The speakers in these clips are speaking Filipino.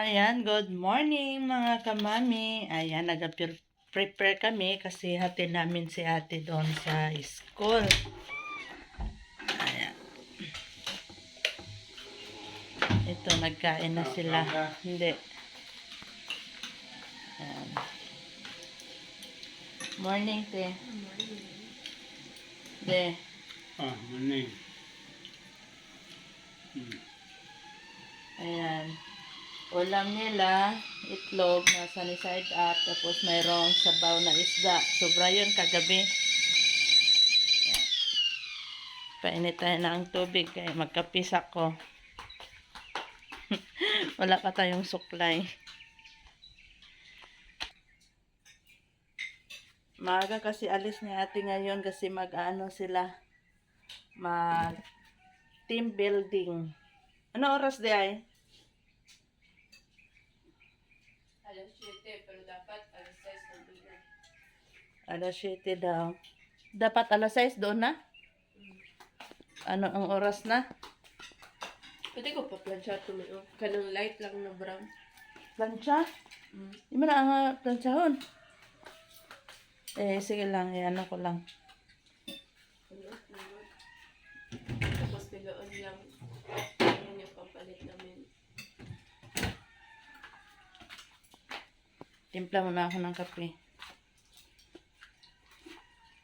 Ayan, good morning mga kamami. Ayan, nag-prepare kami kasi hatid namin si ate doon sa school. Ayan. Ito, nagkain na sila. Hindi. Ayan. Morning, te. De. Morning. Ayan. Ulam nila, itlog na sunny side up, tapos mayroong sabaw na isda. Sobra yun kagabi. Ayan. Painit tayo na ang tubig kaya magkapis ako. Wala pa tayong suklay. Maaga kasi alis ni ate ngayon kasi mag-ano sila. Mag team building. Ano oras di ay? Alas 7, pero dapat alas 6 nandun na. Alas 7 daw. Dapat alas 6 doon na? Ano ang oras na? Pwede ko pa plansya tuloy. Kanang light lang na brown. Plancha? Di mo na ang planchahon. Sige lang. Ano ko lang. Tapos biloon lang. Ayan yung pampalit namin. Timpla muna ako ng kape.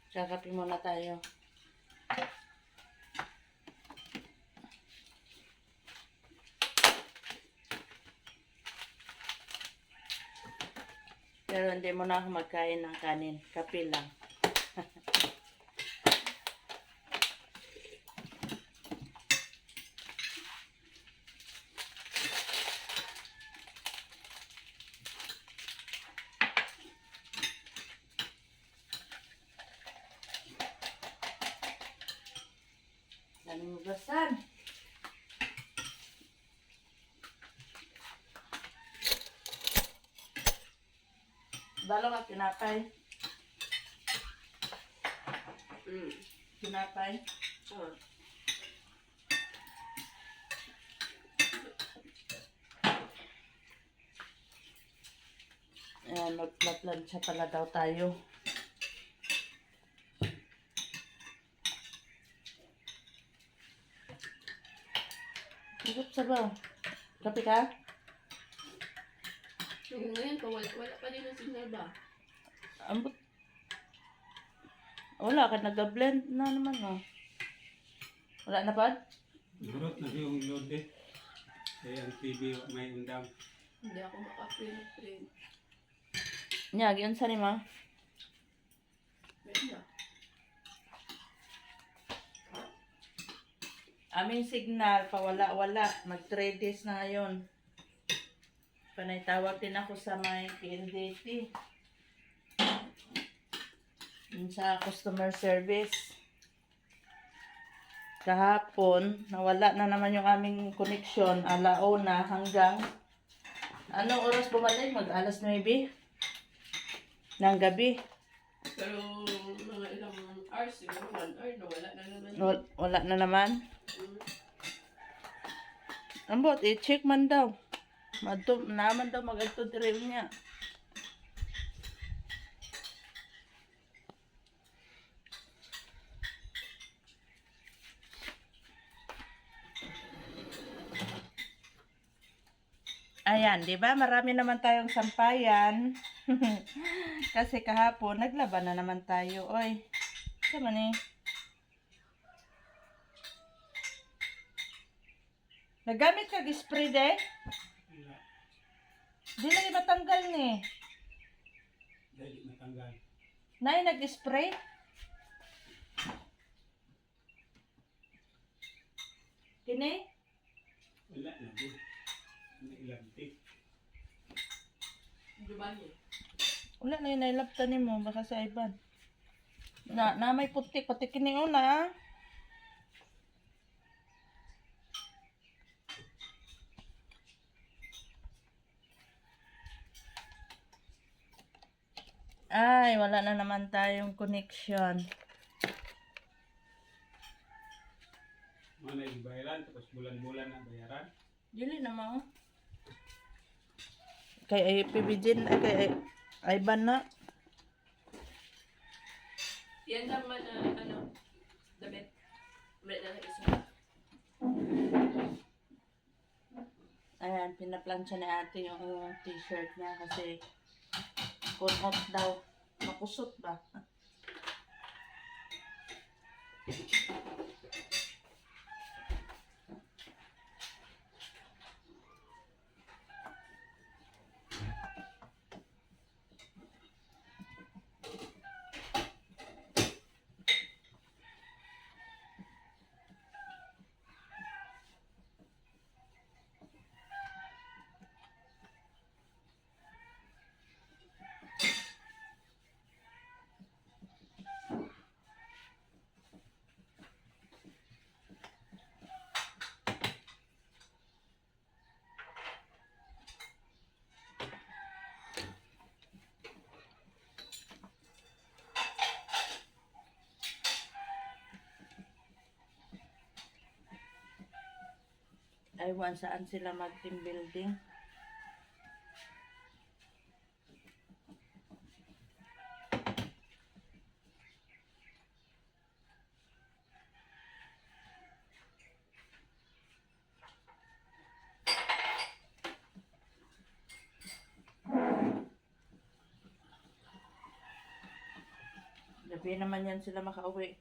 Kakape muna tayo. Pero hindi mo na ako magkain ng kanin. Kape lang. Daming ugasan. Balo ka tinapay. Tinapay. Ayan, magplaplansya pala daw tayo. Higop sa ba? Kape ka? Ngayon pa, wala pa din ang signal ba? Ambot. Wala ka, nag-blend na naman, oh. Wala na pa? Burot na yung load eh. Kaya ang TV may undang. Hindi ako makaprint. Nyag, yun sa lima. Meron na. Aming signal, pawala-wala. Mag 3 days na ngayon. Panay tawag din ako sa may PNDT. Yun sa customer service. Kahapon, nawala na naman yung aming connection. Alauna hanggang anong oras bumalik? Mag alas 9 ng gabi. Pero mga ilang hours, siguro 1 hour, nawala na naman. Wala na naman. Ambot, i-check man daw. Naman daw mag-agtod rin niya. Ayan, 'di ba? Marami naman tayong sampayan. Kasi kahapon naglaban na naman tayo. Oy. Sama ni. Nagamit ka spray de? Di lagi matanggal ni. Dahil matanggal. Nay nag-spray? Kini? Wala na din. May ilang tape. Diba niya? Wala na yun nailaptan ni mo. Baka sa iban. Na may putik. Pati kini una. Ay, wala na naman tayong connection. Mga na yung bayaran, tapos bulan-bulan ang bayaran. Dili na mo. kay PBJ na kay Ivan na. Yan naman na, damit. Damit na isa. Ayan, pinaplansya ni ate yung t-shirt niya kasi cut off daw. Makusot ba? Aywan saan sila mag-team building. Gabi naman yan sila makauwi.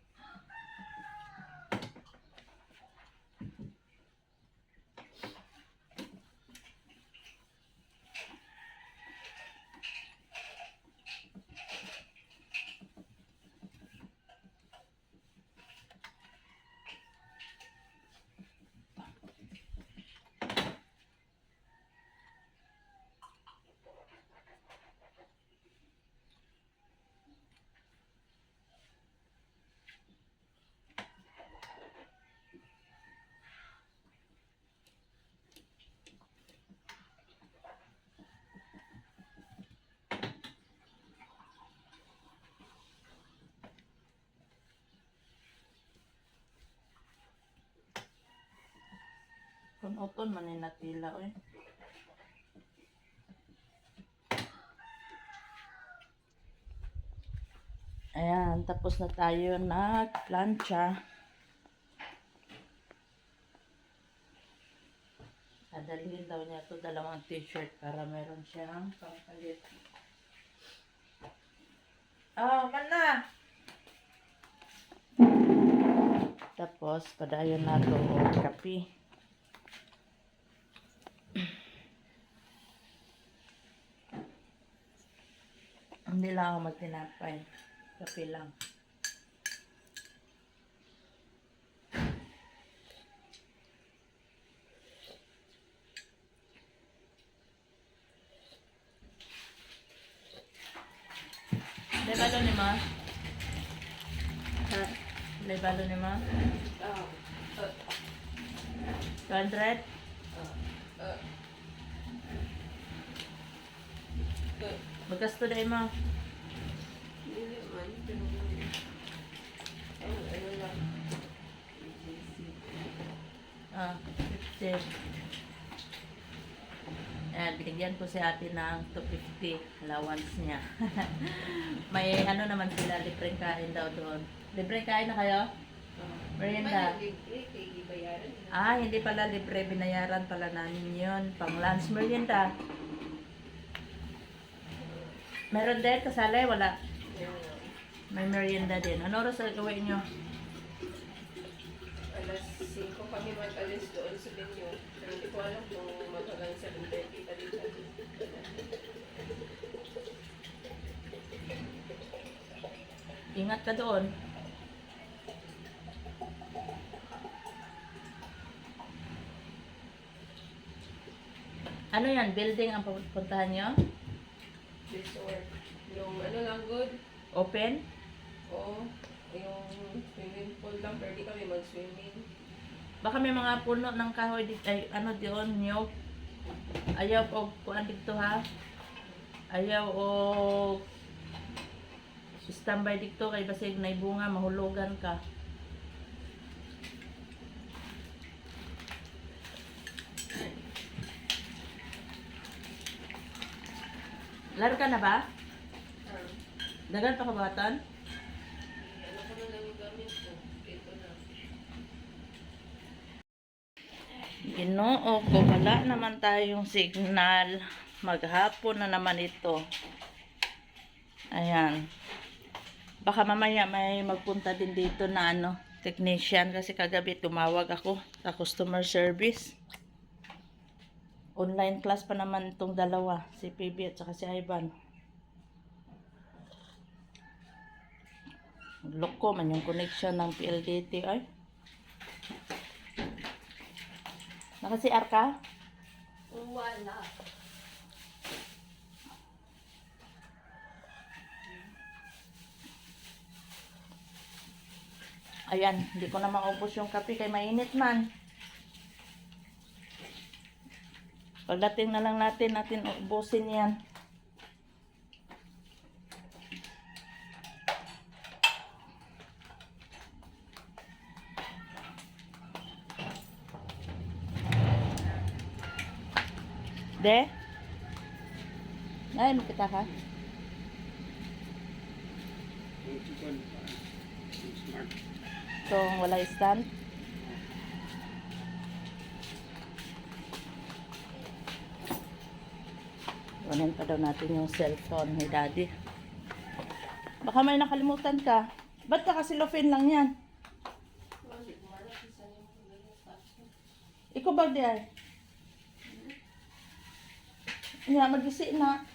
Kung uton man yung natila eh. Ayan, tapos na tayo nag-plancha. Dadalhin daw niya ito, dalawang t-shirt para meron siyang pangpalit. Oh, mana! Tapos, padayon na ito kape. Hindi lang ako magtinapay. Kape lang. Lebalo ni ma? Ha? Lebalo ni ma? 200? Magasto na ma? Hindi man, pero ano lang. Ah, 50. Ayan, binigyan ko si ate ng 250 allowance niya. May ano naman sila, libreng kain daw doon. Libreng kain na kayo? Merienda. Libre, kay ibayaran. Ah, hindi pala libre, binayaran pala namin yun. Pang lunch merienda. Meron din kasali, wala. May merienda din. Ano oras ang gawin nyo? Alas 5 kami mag-alis doon sa venue. Pero hindi ko alam kung mag-hanggang 7:30 pa din kami. Ingat ka doon. Ano yan? Building ang pupuntahan nyo? Resort. Yung ano lang good. Open? Oo. Yung swimming pool lang. Pwede kami mag-swimming. Baka may mga puno ng kahoy dito. Ay, ano diyon? Niyog? Ayaw o kuan dito ha? Ayaw o standby dito kay basig na bunga mahulugan ka. Laro ka na ba? Ah, Dagan pa kabatan? ano ko na lang yung gamit ko. Ito na. Ginoo ko, wala naman tayong signal. Maghapon na naman ito. Ayan. Baka mamaya may magpunta din dito na technician kasi kagabi tumawag ako sa customer service. Online class pa naman itong dalawa, si PB at saka si Ivan. Loko man yung connection ng PLDT ay. Naka-CR ka? Wala. Ayan, hindi ko na maubos yung kape kay mainit man. Pagdating na lang natin ubusin yan. De? Ay, makita ka? Yung chicken, yung smart. So, wala stand. Kunin pa daw natin yung cellphone ni Daddy. Baka may nakalimutan ka. Ba't ka kasi lofin lang yan? Ikaw ba di ay? Nga, mag-isi na.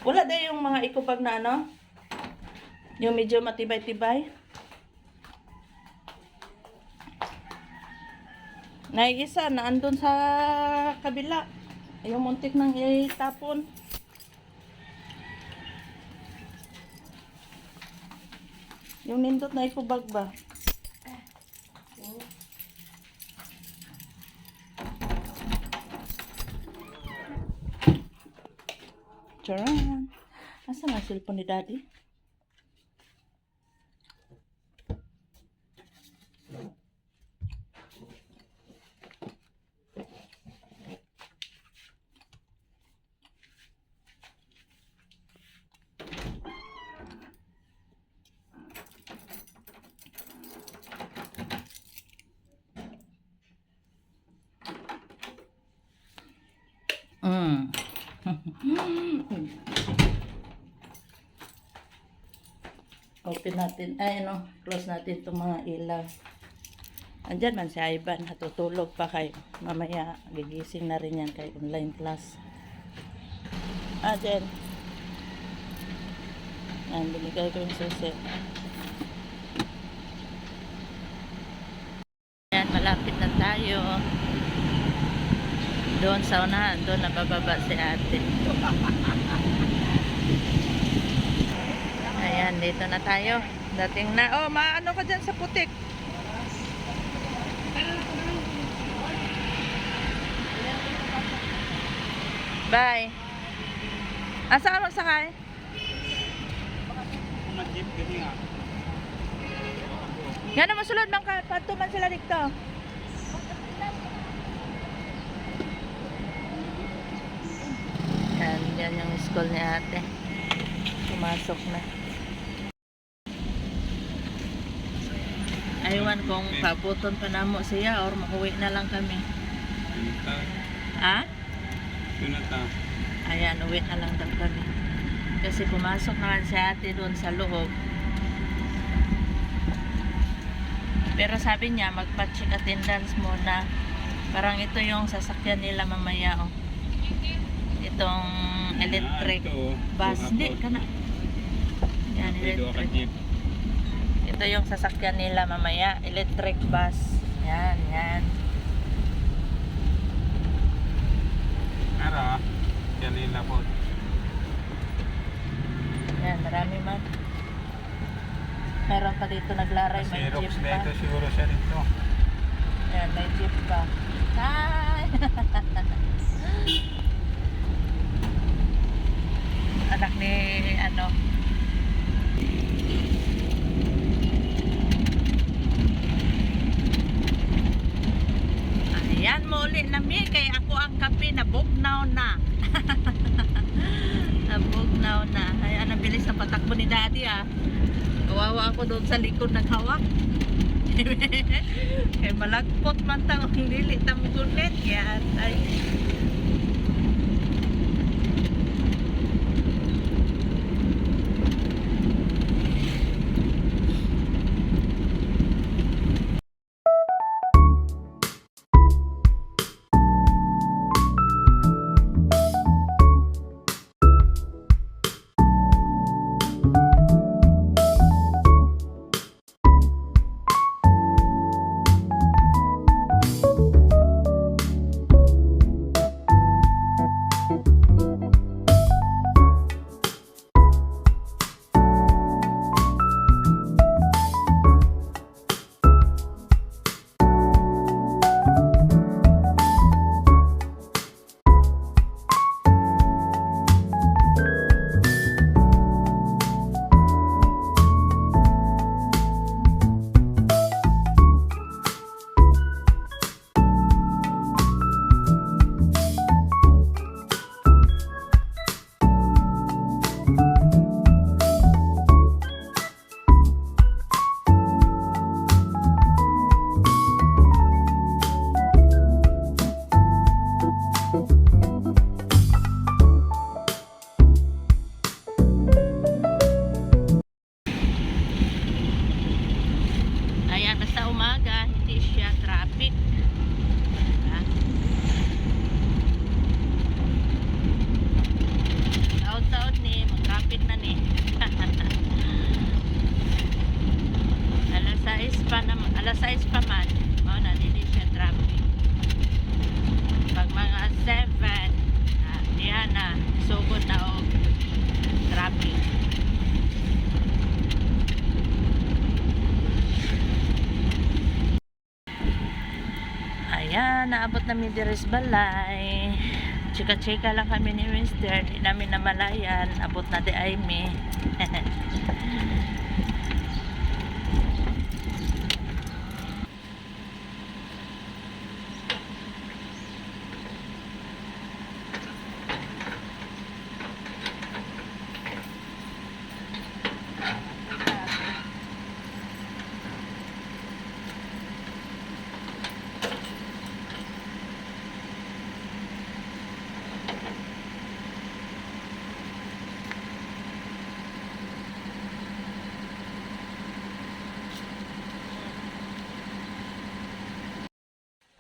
Wala daw yung mga ikubag na yung medyo matibay-tibay. Naigisa na andun sa kabila. Yung muntik nang itapon. Yung nindot na ikubag ba? Charan. Asan ang cellphone ni Daddy? Open natin, close natin itong mga ilaw. Andyan man si Ivan, natutulog pa kay mamaya gigising na rin yan kay online class. Dyan. Yan, binigay ko yung susi. Yan, malapit na tayo. Doon sa unahan, doon nabababa si ate. Ayan, dito na tayo. Dating na, maano ka dyan sa putik? Bye. Asa ka magsakay? Mag-jeep kasi nga. Gano'n masulod bang patuman sila dito? Yan yung school ni ate. Pumasok na. Aywan kung pabuton pa namo siya or makuwi na lang kami. Ha? Sunata. Ayan, uwi na lang daw kami. Kasi pumasok naman si ate doon sa loob. Pero sabi niya, magpa-check attendance muna. Parang ito yung sasakyan nila mamaya. Itong electric bus. Hindi, kana. Yan, electric. Ito yung sasakyan nila mamaya. Electric bus. Yan, yan. Ara, yan nila po. Yan, marami man. Meron pa dito naglaray. May Xerox jeep na pa. ito siguro siya dito. Yan, may jeep pa. Hi! Anak ni Ayan, muli na mi kay ako ang kape na bog Nabugnaw na. Nabugnaw na. Ay, ang bilis na patakbo ni Daddy ah. Kawawa ako doon sa likod naghawak. Kaya malagpot man tang dili tamugulit. Yan. Ay. Ayan, basta umaga, hindi siya traffic. Ha? Taon-taon ni, mag-traffic na ni. Alas 6 pa man, na, hindi siya traffic. Pag mga 7, diyan na, sugod na o traffic. Ayan, naabot namin diris balay. Chika-chika lang kami ni Mister. Di namin namalayan. Abot na di ay me.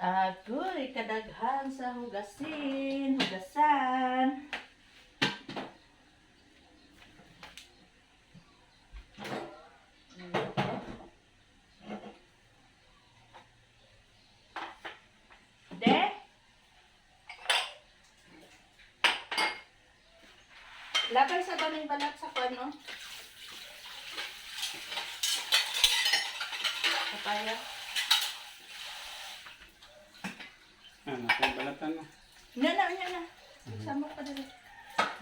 Agoy, kadaghan sa hugasan. De? Labay sa daming balat sa kano. Papaya. Ano, kung balatan mo. Yan na. Sama ka dali.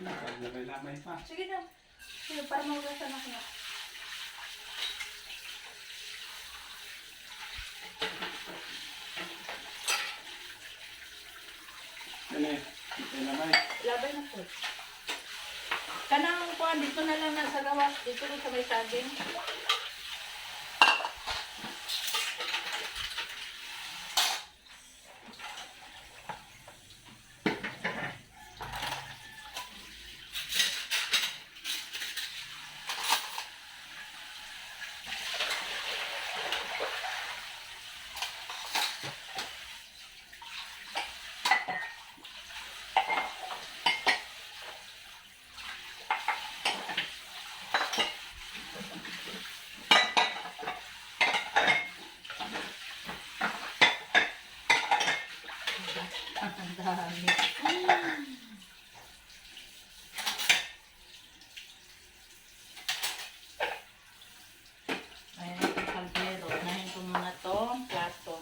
Labay pa. Sige na. Sige, para mahugasan ako na. Ano eh, labay. Labay na po. Kanang kuhan, dito na lang sa gawas. Dito rin sa may saging. Ang dami. Ayan ang kaldero. Unahin ko muna to plato.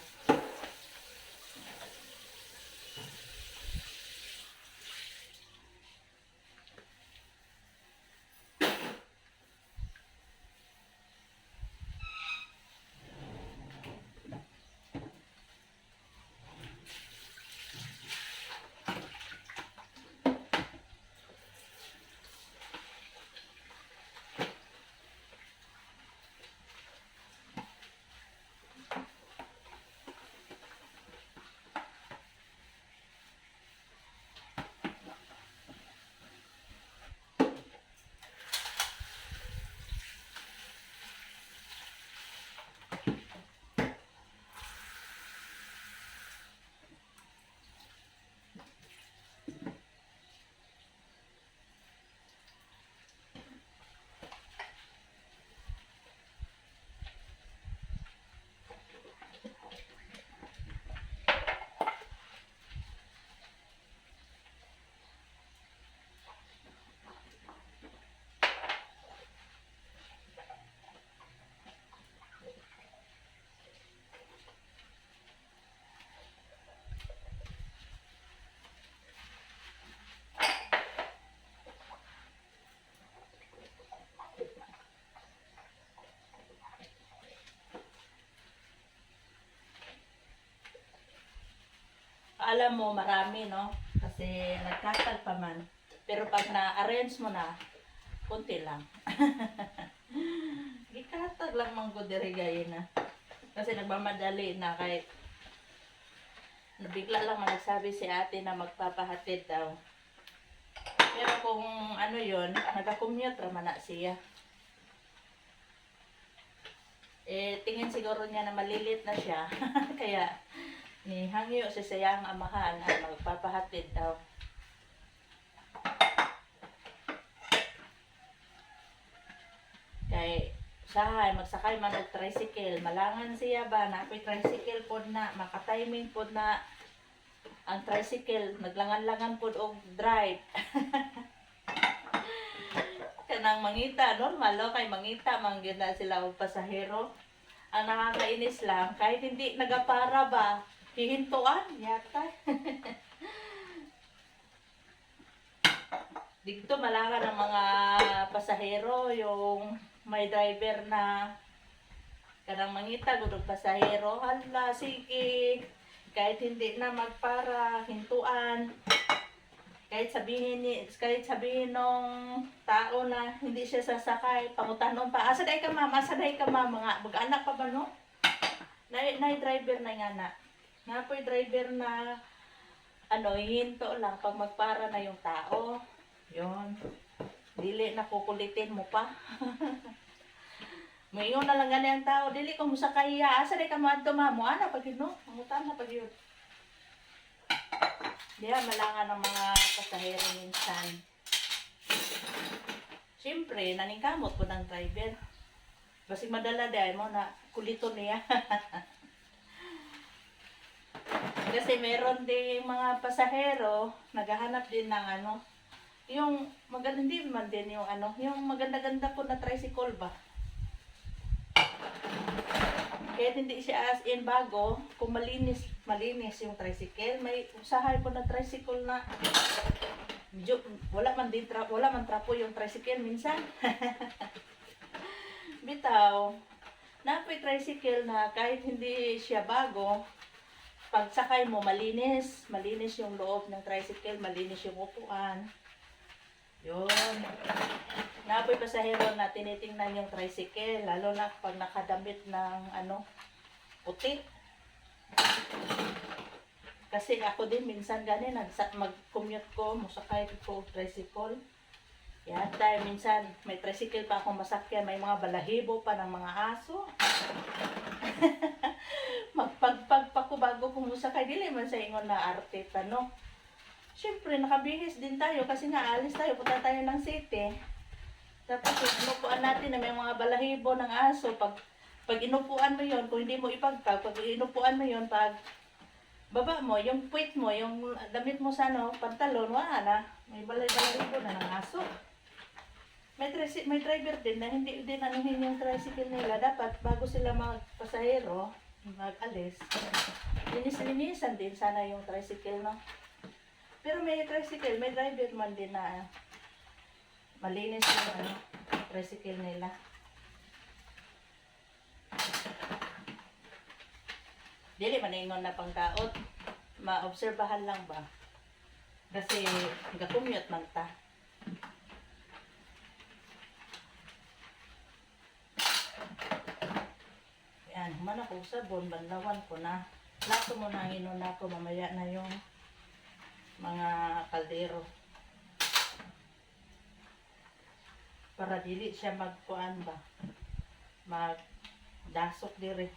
alam mo, marami, no? Kasi nagkatag pa man. Pero pag na-arrange mo na, kunti lang. Gikatag lang mang ko diri gayon na. Kasi nagmamadali na kahit nabigla lang man nagsabi si ate na magpapahatid daw. Pero kung ano yon, nag-commute raman na siya. Eh, tingin siguro niya na malilit na siya. Kaya, ni hangyo si sayang amahan at magpapahatid daw. Kay, sahay, magsakay man og tricycle. Malangan siya ba na ako'y tricycle pod na, makatiming pod na ang tricycle, naglangan-langan pod og drive. Kanang mangita, normal, no? Kay mangita, manggina sila og pasahero. Ang nakakainis lang, kahit hindi nagapara ba, hihintuan, yata. Dito malangan ang mga pasahero, yung may driver na kanang mangita, gudog pasahero, hala, sige, kahit hindi na magpara, hintuan. Kahit sabihin nung tao na hindi siya sasakay, pangutanon pa, asa day ka ma'am, mga mag-anak pa ba no? Na driver na nga na. Nga po'y driver na, hinto lang pag magpara na yung tao. Yun. Dili na kukulitin mo pa. Mayon na lang gani ang tao, dili ko musakay ya, asa day ka madto ma'am, mo ana pag no? Pangutan na pag yun. Diya, malangan ng mga pasahero minsan. Siyempre, naningkamot po ng driver. Basig madala dahil mo na kulito niya. Kasi meron ding mga pasahero, naghahanap din ng yung maganda hindi man din yung yung maganda-ganda po na tricycle ba. Kaya hindi siya as in bago, kung malinis yung tricycle, may usahay po na tricycle na medyo, wala man trapo yung tricycle minsan. Bitaw, napoy tricycle na kahit hindi siya bago, pag sakay mo malinis yung loob ng tricycle, malinis yung upuan. Yun. Napoy pasahero na tinitingnan yung tricycle, lalo na pag nakadamit ng puti. Kasi ako din minsan gani mag-commute ko, musakay ko tricycle. Yan, dahil minsan may tricycle pa akong masakyan, may mga balahibo pa ng mga aso. Magpagpag pa ko bago ko musakay, dili man sa ingon na arte no. Siyempre, nakabihis din tayo kasi nga alis tayo, punta tayo ng city. Tapos inupuan natin na may mga balahibo ng aso. Pag inupuan mo yon, kung hindi mo ipagpag, pag inupuan mo yon, pag baba mo, yung puwit mo, yung damit mo sa pantalon, wala na. May balahibo na ng aso. May driver din na hindi din anuhin yung tricycle nila. Dapat bago sila magpasahero, mag-alis, linis-linisan din sana yung tricycle, no? Pero may tricycle, may driver man din na malinis yung tricycle nila. Dili maningon na pangkaot. Maobserbahan lang ba? Kasi ga-commute man ta. Yan, humana ko sabon, banlawan ko na. Lato mo na inon ako, mamaya na yung mga kaldero. Para dili siya magkuan ba? Magdasok dire.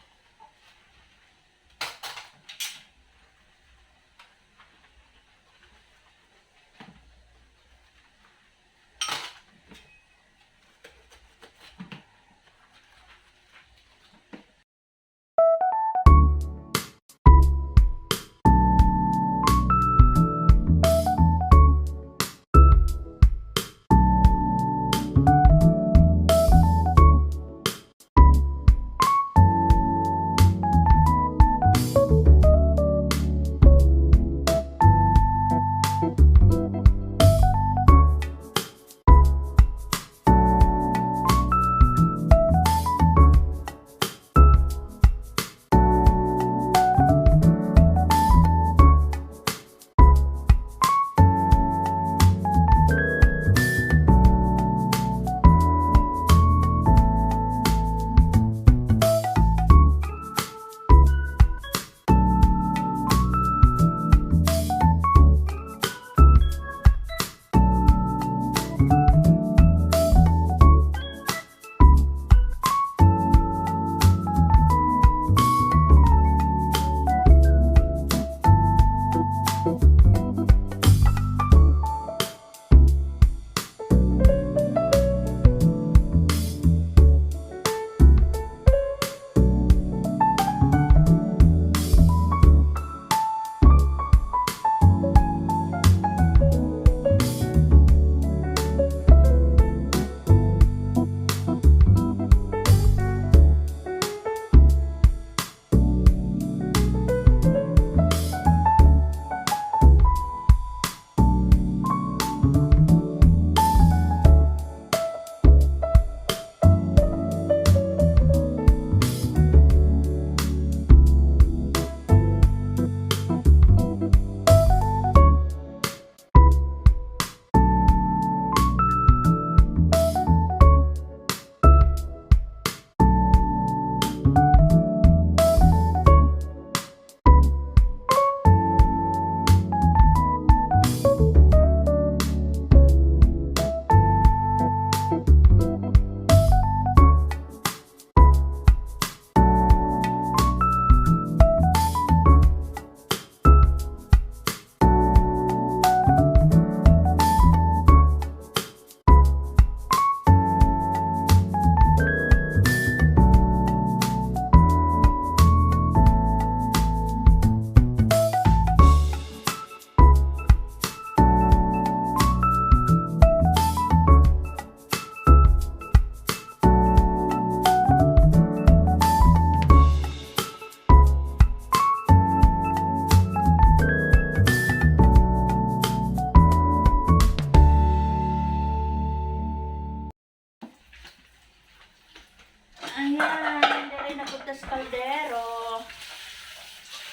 kaldero.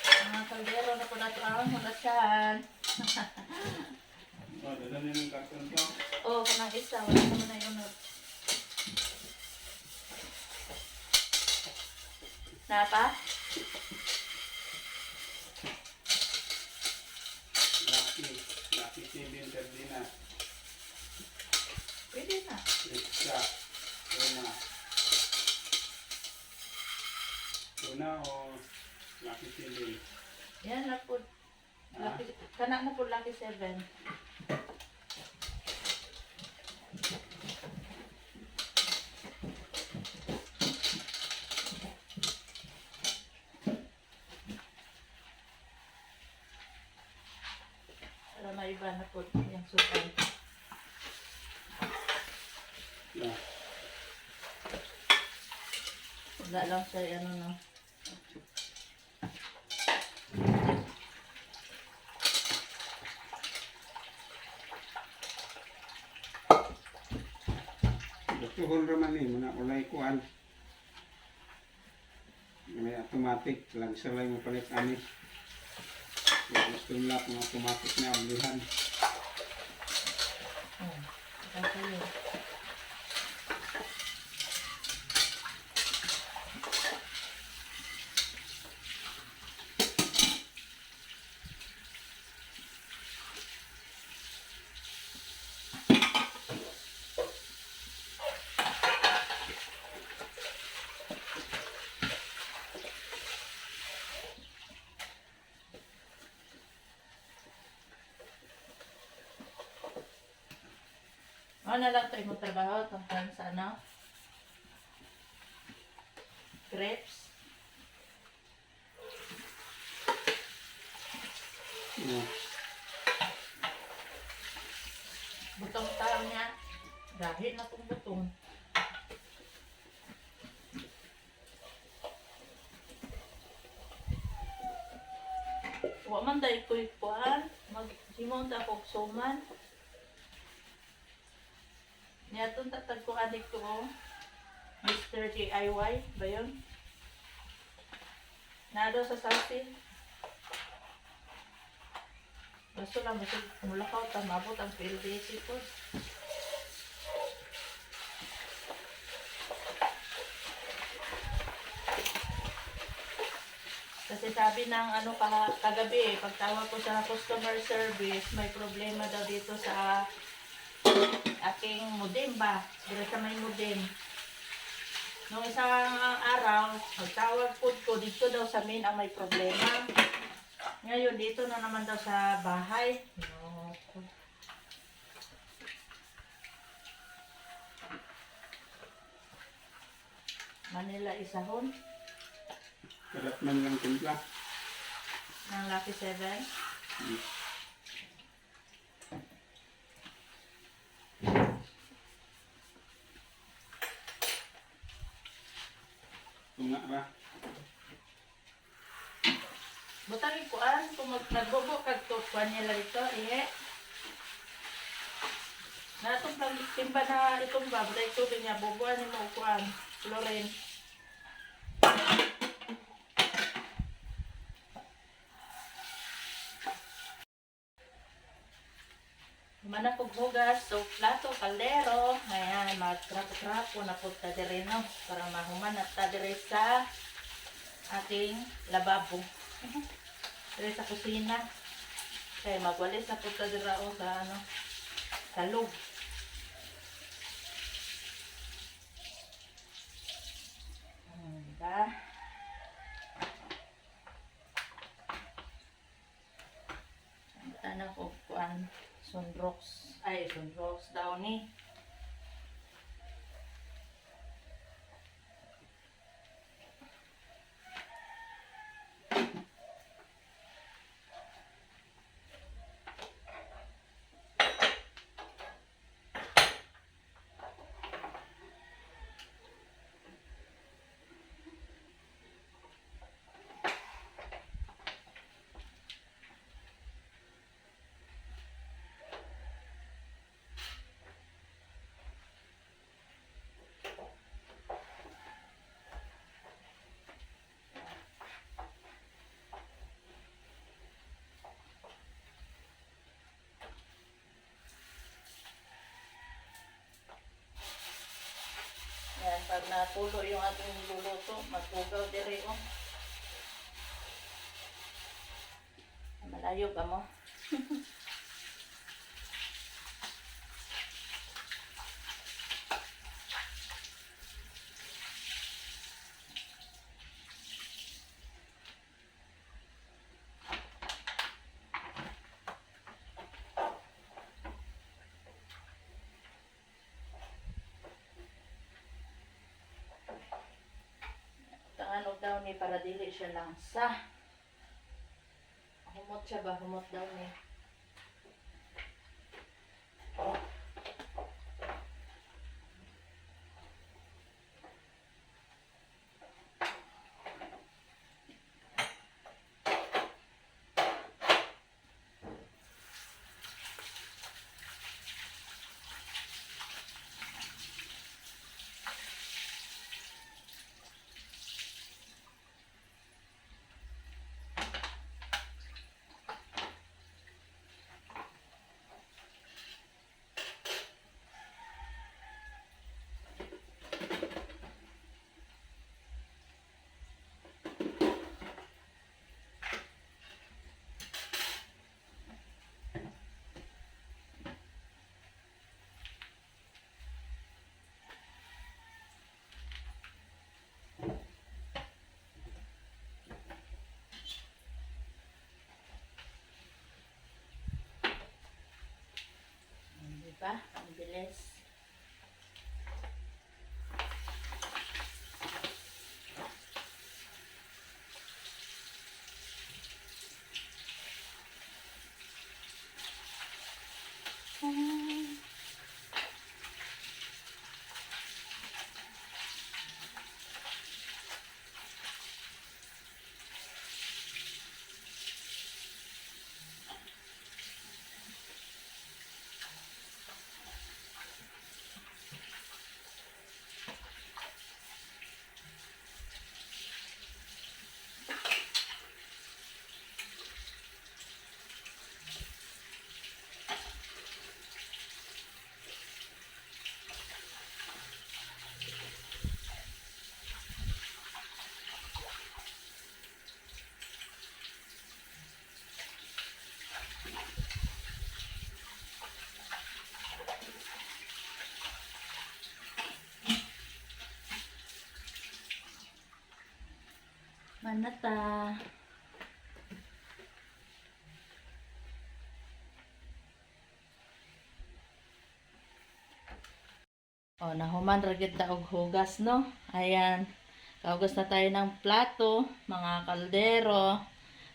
Mga kaldero na po na ito ang hunasan. Oh, dala na yung karton ko. Oh, kanang isa. Wala naman na yun. Napa? Lucky TV and Ferdina. Pwede na. Ritza. Una o Lucky TV? Yan na po. Ah, Kana na po Lucky 7. Para maiba na po yung sukan. yeah. Wala lang siya ano no. Tuhol raman ni muna ulay kuan. May automatic lang sa lay mo palit ani. Gusto nila kung automatic na ulihan. Oh. Kasi yun. Ano na lang tayo mo trabaho tungkol sa ano? Grapes. Yeah. Butong tao niya. Dahil na itong butong. Wa man dahil ko ikuan. Mag-simon ta kog suman. Niyatong tatag ko adik ko oh. Mr. DIY ba yun? Nado sa salsi. Basta lang, basta mulakaw, tamabot ang PLDC ko. Kasi sabi ng ano kagabi pagtawag ko sa customer service, may problema daw dito sa aking modem ba? Dito sa may modem. Nung isang araw, magtawag po ko dito daw sa main ang may problema. Ngayon, dito na naman daw sa bahay. No. Manila Isahon Karat man lang timpla. ng Lucky 7. Tunga ba? Butang ikuan, kung nagbobo kag to, kuan nila dito, na itong timba na itong ba, butang tubig niya, boboan ni mo kuan, Loren. Mana kog hugas, so plato, kaldero, ayan, magtrapo-trapo na po ta dire no, para mahuman at ta dire sa ating lababo. Dire sa kusina. Kaya magwalis na po ta dire o sa ano, sa loob. Diba? Ang tanang ko kuan. Sunrocks daw ni. natulo yung ating niluluto. Magpugaw dire oh. Malayo ka mo. Tanganog daw ni para dili siya langsa. Humot siya ba? Humot daw ni. Diba? Ang bilis. Manata. O, nahuman ragid ta og hugas, no? Ayan. Kaugas na tayo ng plato, mga kaldero.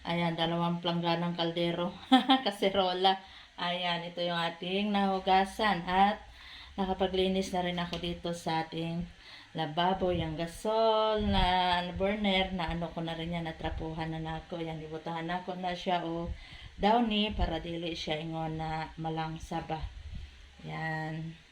Ayan, 2 plangganang kaldero. Kaserola. Ayan, ito yung ating nahugasan. At nakapaglinis na rin ako dito sa ating lababo. Yung gasol na burner, na ano ko na rin yan, natrapuhan na nako. Ayan, ibutahan na ko na siya o downy para dili siya ingon na malangsa ba. Yan.